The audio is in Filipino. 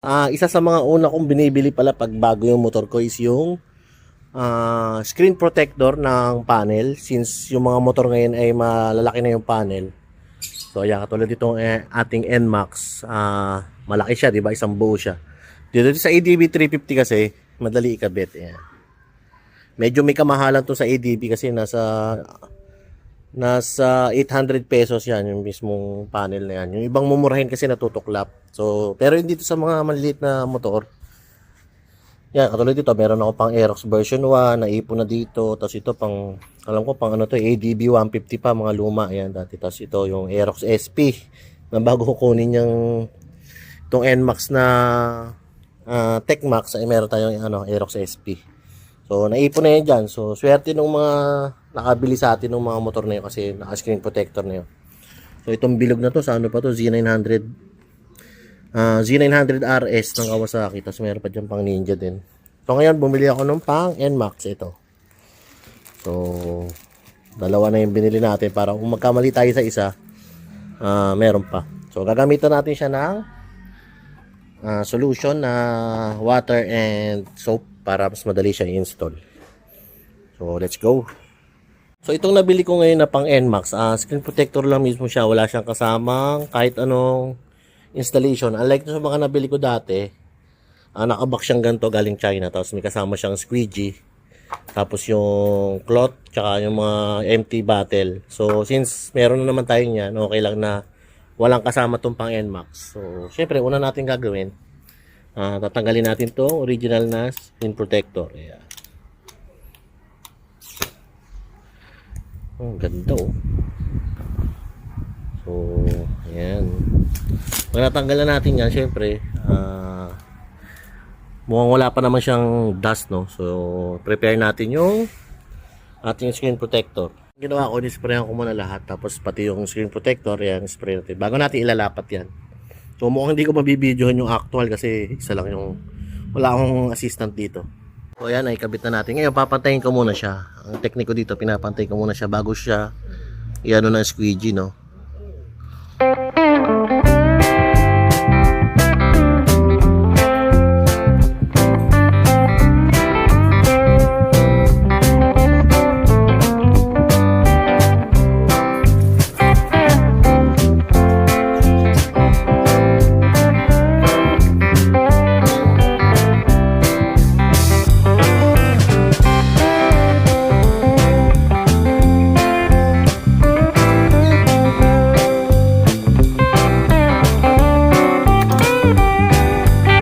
Isa sa mga una kong binibili pala pag bago yung motor ko is yung screen protector ng panel, since yung mga motor ngayon ay malalaki na yung panel. So ayan, katulad itong ating NMAX, malaki siya, di ba? Isang buo siya. Dito sa ADB 350 kasi madali ikabit. Ayan. Medyo may kamahalan to sa ADB kasi nasa 800 pesos yan, yung mismong panel na yan. Yung ibang mumurahin kasi natutuklap. So, pero hindi dito sa mga maliliit na motor. Yan, katulad dito, meron ako pang Aerox version 1, naipon na dito. Tapos ito pang, alam ko pang ano to, ADB 150 pa, mga luma. Yan, dati. Tapos ito, yung Aerox SP, na bago ko kunin yung itong NMAX na TechMax, ay meron tayong Aerox SP. So, naipon na yan dyan. So, swerte nung mga nakabili sa atin ng mga motor na yun kasi naka-screen protector na yun. So, itong bilog na to, sa ano pa to, Z900 RS ng Kawasaki. Tapos meron pa dyan pang Ninja din. So, ngayon, bumili ako ng pang NMAX ito. So, dalawa na yung binili natin para kung magkamali tayo sa isa, meron pa. So, gagamitan natin siya ng solution na water and soap para mas madali siya i-install. So, let's go. So, itong nabili ko ngayon na pang NMAX, screen protector lang mismo siya. Wala siyang kasamang kahit anong installation. Unlike sa mga nabili ko dati, nakabox siyang ganito galing China. Tapos may kasama siyang squeegee. Tapos yung cloth, tsaka yung mga empty bottle. So, since meron na naman tayo niyan, okay lang na walang kasama tong pang NMAX. So, syempre, una natin gagawin, tatanggalin natin tong original na screen protector. Ayan. Oh, ganda oh. So, ayan. Pag natanggal na natin yan, syempre, mukhang wala pa naman siyang dust, no? So, prepare natin yung ating screen protector. Ginawa ko, nisprayan ko muna lahat. Tapos, pati yung screen protector, yan, spray natin. Bago natin ilalapat yan. So, mukhang hindi ko mabibidyohan yung actual kasi isa lang yung, wala akong assistant dito. So, ayan, ay kabit na natin. Ngayon, papantayin ko muna siya. Ang tekniko dito, pinapantay ko muna siya bago siya i-ano ng squeegee, no?